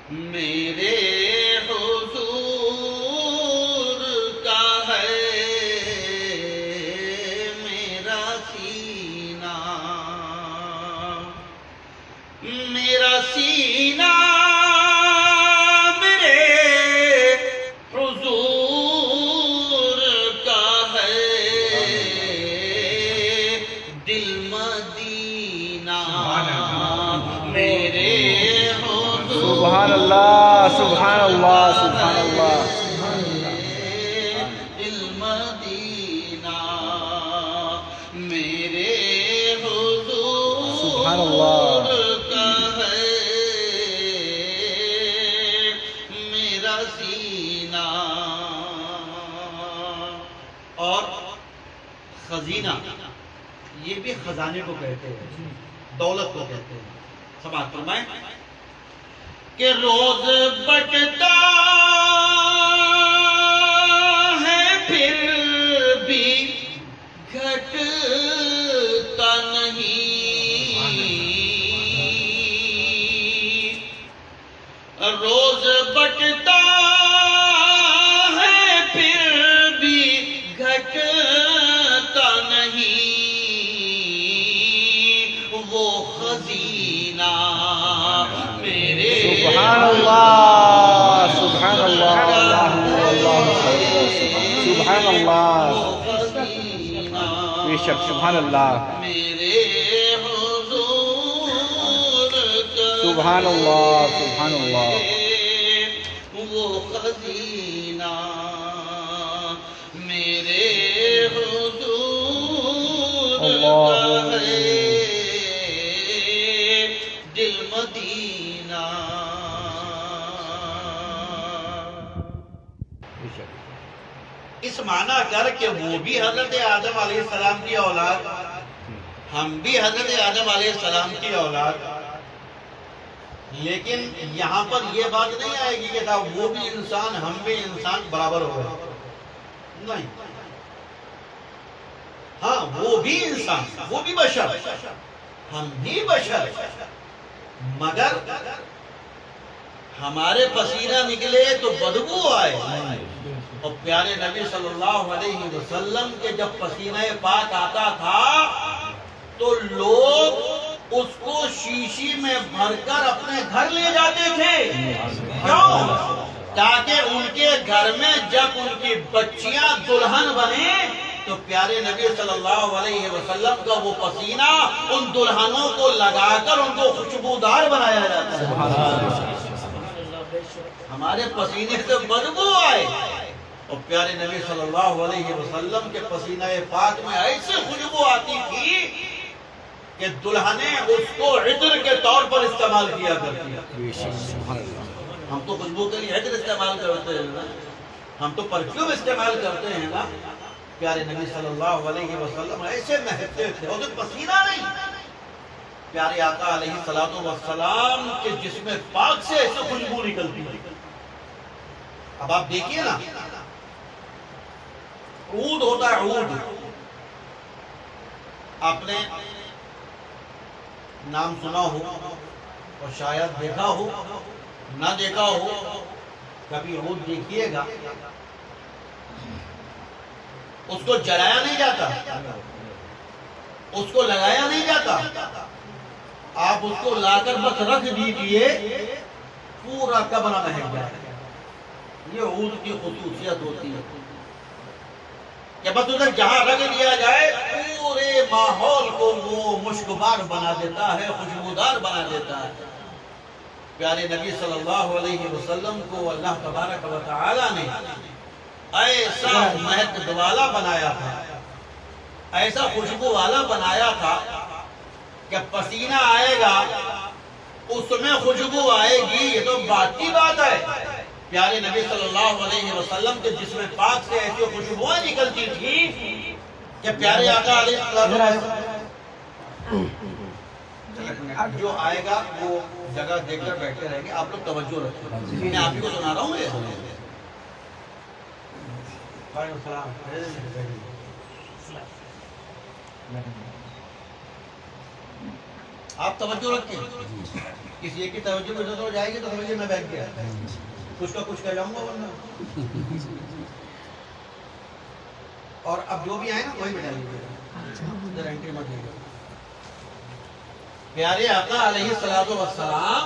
میرے حضور کا ہے میرا سینہ، میرا سینہ میرے حضور کا ہے، دل مدینہ میرے سبحان اللہ سبحان اللہ سبحان اللہ، دل مدینہ میرے حضور سبحان اللہ، کا ہے میرا سینہ۔ اور خزینہ یہ بھی خزانے کو کہتے ہیں، دولت کو کہتے ہیں۔ سماعت فرمائیں کہ روز بٹتا ہے پھر بھی گھٹتا نہیں، روز بٹتا ہے پھر بھی گھٹتا نہیں، وہ خزینہ میرے سبحان اللہ سبحان اللہ، سبحان اللہ، بے شک سبحان اللہ، میرے حضور کا سبحان اللہ سبحان اللہ، وہ خزینہ میرے حضور کا ہے، دل مدینہ۔ اس معنی کر کہ وہ بھی حضرت آدم علیہ السلام کی اولاد، ہم بھی حضرت آدم علیہ السلام کی اولاد، لیکن یہاں پر یہ بات نہیں آئے گی کہ وہ بھی انسان ہم بھی انسان برابر ہو گئے، نہیں، ہاں وہ بھی انسان، وہ بھی بشر، ہم بھی بشر، مگر ہمارے پسینہ نکلے تو بدبو آئے، اور پیارے نبی صلی اللہ علیہ وسلم کے جب پسینہ پاک آتا تھا تو لوگ اس کو شیشی میں بھر کر اپنے گھر لے جاتے تھے، کیوں؟ تاکہ ان کے گھر میں جب ان کی بچیاں دلہن بنے تو پیارے نبی صلی اللہ علیہ وسلم کا وہ پسینہ ان دلہنوں کو لگا کر ان کو خوشبودار بنایا جاتا ہے۔ ہمارے پسینے سے بدبو آئے اور پیارے نبی صلی اللہ علیہ وسلم کے پسینہ پاک میں ایسے خوشبو آتی تھی کہ دلہنیں اس کو عطر کے طور پر استعمال کیا کرتی ہیں۔ ہم تو خوشبو کے لیے عطر استعمال کرتے ہیں نا، ہم تو پرفیوم استعمال کرتے ہیں نا، پیارے نبی صلی اللہ علیہ وسلم ایسے مہکتے تھے، اور تو پسینہ نہیں، پیارے آقا علیہ السلام کے جسم پاک سے ایسے خوشبو نکلتی ہے۔ اب آپ دیکھیے نا، عود ہوتا ہے، عود آپ نے نام سنا ہو اور شاید دیکھا ہو، نہ دیکھا ہو، کبھی عود دیکھیے گا، اس کو جلایا نہیں جاتا، اس کو لگایا نہیں جاتا، آپ اس کو لا کر بس رکھ دیجئے، پورا کمرہ مہک جائے۔ یہ عود کی خصوصیت ہوتی ہے کہ بس ادھر جہاں رکھ دیا جائے پورے ماحول کو وہ مشکبار بنا دیتا ہے، خوشبودار بنا دیتا ہے۔ پیارے نبی صلی اللہ علیہ وسلم کو اللہ تبارک و تعالی نے ایسا مہک والا بنایا تھا، ایسا خوشبو والا بنایا تھا کہ پسینہ آئے گا اس میں خوشبو آئے گی، یہ تو بات کی بات ہے۔ پیارے نبی صلی اللہ علیہ وسلم کے جسم پاک سے ایسی خوشبوئیں نکلتی تھی کہ پیارے آقا علیہ السلام جو آئے گا وہ جگہ دیکھ کر بیٹھے رہیں گے، آپ لوگ توجہ رکھیں، میں آپ ہی کو سنا رہا ہوں۔ آپ توجہ رکھیں، کسی ایک کی توجہ میں ہو جائے گی تو سمجھے میں بیٹھ گیا، کچھ کا کچھ کہہ جاؤں گا ورنہ۔ اور اب جو بھی آئے نا وہی بٹھا لیجیے گا، ادھر انٹری مت لیجیے گا۔ پیارے آقا علیہ السلام،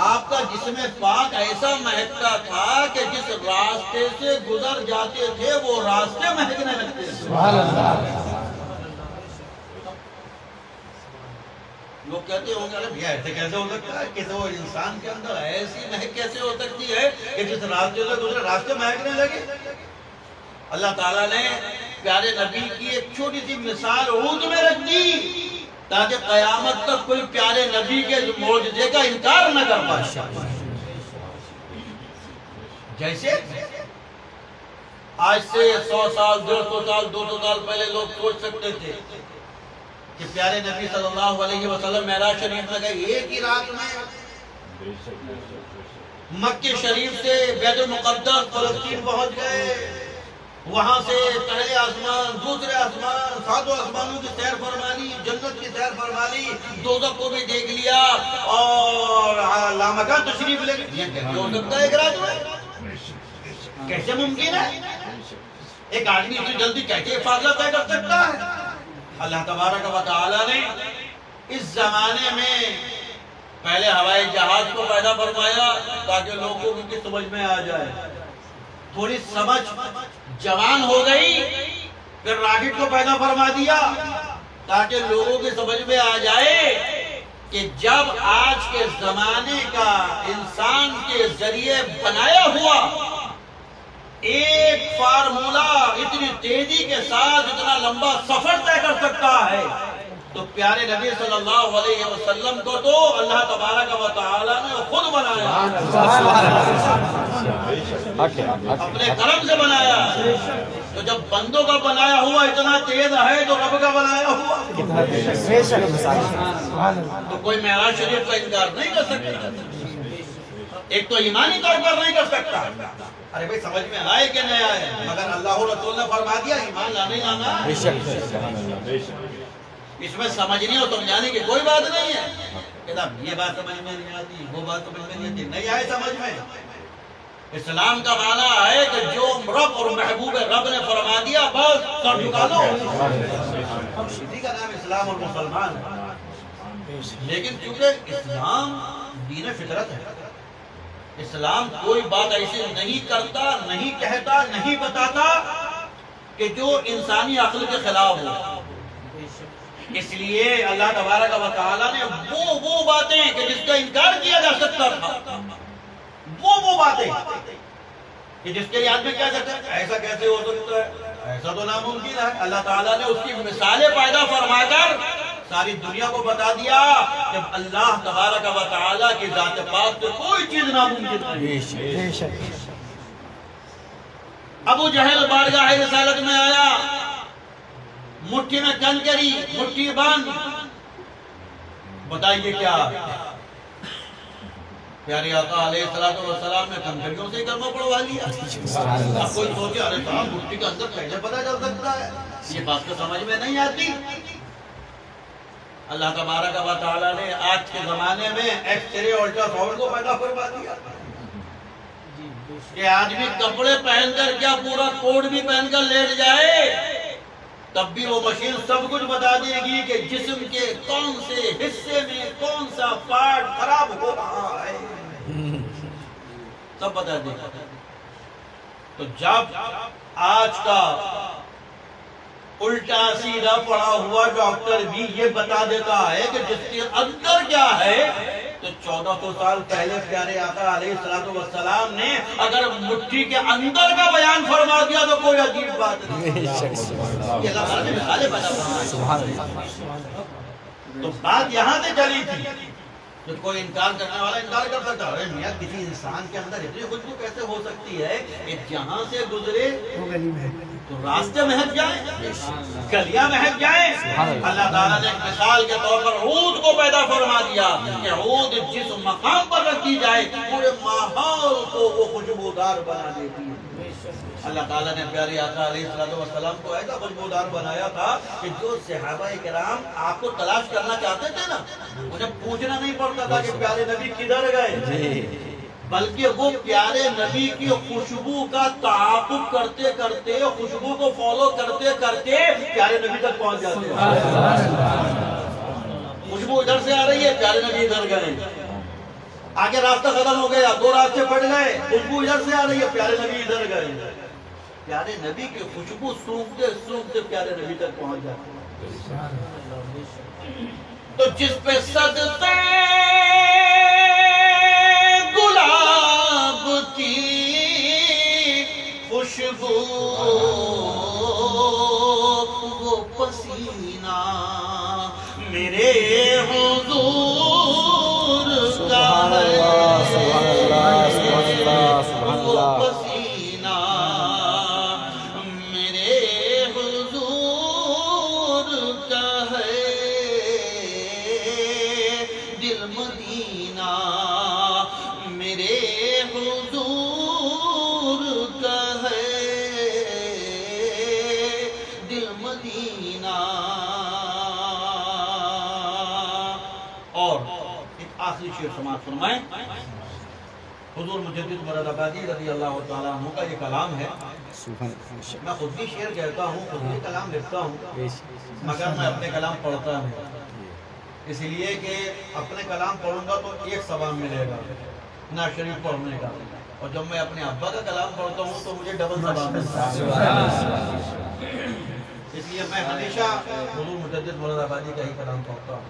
آپ کا جسم پاک ایسا مہکتا تھا کہ جس راستے سے گزر جاتے تھے وہ راستے مہکنے لگتے تھے۔ سبحان اللہ۔ لوگ کہتے ہوں گے ارے بھیا ایسے کیسے ہو سکتا ہے، کسی وہ انسان کے اندر ایسی مہک کیسے ہو سکتی ہے کہ جس راستے سے گزرے راستے مہکنے لگے؟ اللہ تعالیٰ نے پیارے نبی کی ایک چھوٹی سی مثال عود میں رکھ دی تاکہ قیامت تک کوئی پیارے نبی کے معجزے کا انکار نہ کر پائے۔ جیسے آج سے 100 سال 150 سال 200 سال پہلے لوگ سوچ سکتے تھے کہ پیارے نبی صلی اللہ علیہ وسلم معراج شریف میں گئے، ایک ہی رات میں مکہ شریف سے بیت المقدس فلسطین پہنچ گئے، وہاں سے پہلے آسمان، دوسرے آسمان، ساتوں آسمانوں کی سیر فرما لی، جنت کی سیر فرما لی، دوزخ کو بھی دیکھ لیا اور لامکان تشریف لے گئے۔ یہ کیسے ہو سکتا ہے ایک رات میں؟ کیسے ممکن ہے؟ ایک آدمی اتنی جلدی کیسے فاصلہ طے کر سکتا ہے؟ اللہ تبارک و تعالی نے اس زمانے میں پہلے ہوائی جہاز کو پیدا فرمایا تاکہ لوگوں کی سمجھ میں آ جائے، تھوڑی سمجھ جوان ہو گئی، پھر راکٹ کو پیدا فرما دیا تاکہ لوگوں کی سمجھ میں آ جائے کہ جب آج کے زمانے کا انسان کے ذریعے بنایا ہوا ایک فارمولا اتنی تیزی کے ساتھ اتنا لمبا سفر طے کر سکتا ہے تو پیارے نبی صلی اللہ علیہ وسلم کو تو اللہ تبارک و تعالی نے خود بنایا، اپنے کرم سے بنایا۔ تو جب بندوں کا بنایا ہوا اتنا تیز ہے تو رب کا بنایا ہوا تو کوئی معراج شریف کا انکار نہیں کر سکتا، ایک تو ایمانی طور پر نہیں کر سکتا۔ ارے بھائی سمجھ میں آئے کہ نہیں آئے، مگر اللہ رسول نے فرما دیا ایمان لانا ہی لانا ہے، اس میں سمجھنے اور سمجھانے کی کوئی بات نہیں ہے کہ یہ بات سمجھ میں نہیں آتی، وہ بات سمجھ میں نہیں آتی، نہیں آئے سمجھ میں۔ اسلام کا معنی ہے کہ جو رب اور محبوب رب نے فرما دیا بس سر جھکا دو، اسی کا نام اسلام اور مسلمان ہے۔ لیکن چونکہ اسلام دین فطرت ہے، اسلام کوئی بات ایسی نہیں کرتا، نہیں کہتا، نہیں بتاتا کہ جو انسانی عقل کے خلاف ہو۔ اس لیے اللہ تبارک و تعالی نے وہ باتیں کہ جس کا انکار کیا جا سکتا تھا، وہ باتیں کہ جس کے لیے آدمی کہہ سکتا ہے ایسا کیسے ہو سکتا ہے، ایسا تو ناممکن ہے، اللہ تعالیٰ نے اس کی مثالیں پیدا فرما کر ساری دنیا کو بتا دیا کہ اللہ تبارک و تعالیٰ کی ذات پاک سے کوئی چیز ناممکن نہیں۔ ابو جہل بارگاہ رسالت میں آیا، مٹھی میں کنکری، مٹھی بند، بتائیے کیا؟ پیارے آقا علیہ السلام نے کنکریوں سے کلمہ پڑھوا لیا۔ اب کوئی سوچے ارے صاحب مٹھی کا اندر کیسے پتہ چل سکتا ہے، یہ بات تو سمجھ میں نہیں آتی۔ اللہ تبارک و تعالیٰ نے آج کے زمانے میں ایکس رے الٹرا ساؤنڈ کو پیدا فرما دیا کہ آدمی کپڑے پہن کر کیا پورا کوٹ بھی پہن کر لیٹ جائے تب بھی وہ مشین سب کچھ بتا دے گی کہ جسم کے کون سے حصے میں کون سا پارٹ خراب ہو رہا ہے، سب بتا دے گا۔ تو جب آج کا الٹا سیدھا پڑا ہوا ڈاکٹر بھی یہ بتا دیتا ہے کہ جس کے اندر کیا ہے، تو 1400 سال پہلے پیارے آقا علیہ السلام نے اگر مٹھی کے اندر کا بیان فرما دیا تو کوئی عجیب بات نہیں۔ یہ اللہ تعالیٰ نے مثالیں پیدا فرمائیں۔ تو بات یہاں سے چلی تھی کہ کوئی انکار کرنے والا انکار کر سکتا ہے، میاں کسی انسان کے اندر اتنی خوشبو کیسے ہو سکتی ہے کہ جہاں سے گزرے تو راستے مہک جائیں، گلیاں مہک جائیں۔ اللہ تعالیٰ نے ایک مثال کے طور پر عود کو پیدا فرما دیا کہ عود جس مقام پر رکھی جائے پورے ماحول کو وہ خوشبودار بنا دیتی ہے۔ اللہ تعالیٰ نے پیارے آقا علیہ السلام کو ایسا خوشبودار بنایا تھا کہ جو صحابہ کرام آپ کو تلاش کرنا چاہتے تھے نا، انہیں پوچھنا نہیں پڑتا تھا کہ پیارے نبی کدھر گئے، بلکہ وہ پیارے نبی کی خوشبو کا تعاقب کرتے کرتے، خوشبو کو فالو کرتے کرتے پیارے نبی تک پہنچ جاتے ہیں۔ خوشبو ادھر سے آ رہی ہے، پیارے نبی ادھر گئے، آگے راستہ ختم ہو گیا، دو راستے پڑ گئے، خوشبو ادھر سے آ رہی ہے، پیارے نبی ادھر گئے، پیارے نبی کی خوشبو سونگتے سونگتے پیارے نبی تک پہنچ جاتے ہیں۔ تو جس پہ صدقے گلاب کی خوشبو، وہ پسینہ میرے حضور کا ہے، وہ پسینہ میرے حضور کا ہے، دل مدینہ میرے حضور کا ہے، دل مدینہ۔ اور ایک آخری شعر سماعت فرمائیں، حضور مجدد مراد آبادی رضی اللہ تعالیٰ عنہ کا یہ کلام ہے۔ میں خود بھی شعر کہتا ہوں، خود بھی کلام لکھتا ہوں، مگر میں اپنے کلام پڑھتا ہوں، اس لیے کہ اپنے کلام پڑھوں گا تو ایک ثواب ملے گا نعت شریف پڑھنے کا، اور جب میں اپنے ابا کا کلام پڑھتا ہوں تو مجھے ڈبل ثواب ملتا ہے۔ اس لیے میں ہمیشہ حضور مجدد مراد آبادی کا ہی کلام پڑھتا ہوں۔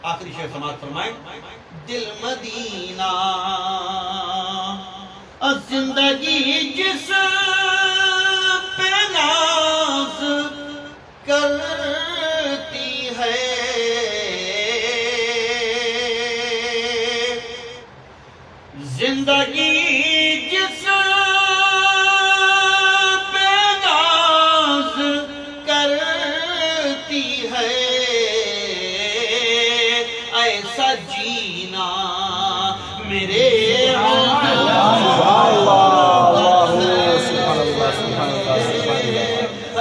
آخری شعر سماعت فرمائیں، دل مدینہ زندگی جس پہ ناز کرتی ہے، زندگی جس پہ ناز کرتی ہے، ایسا جینا میرے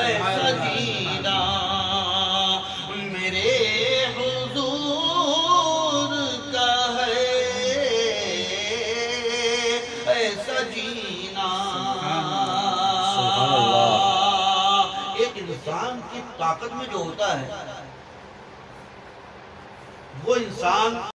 ایسا جینا میرے حضور کا ہے، ایسا جینا۔ ایک انسان کی طاقت میں جو ہوتا ہے وہ انسان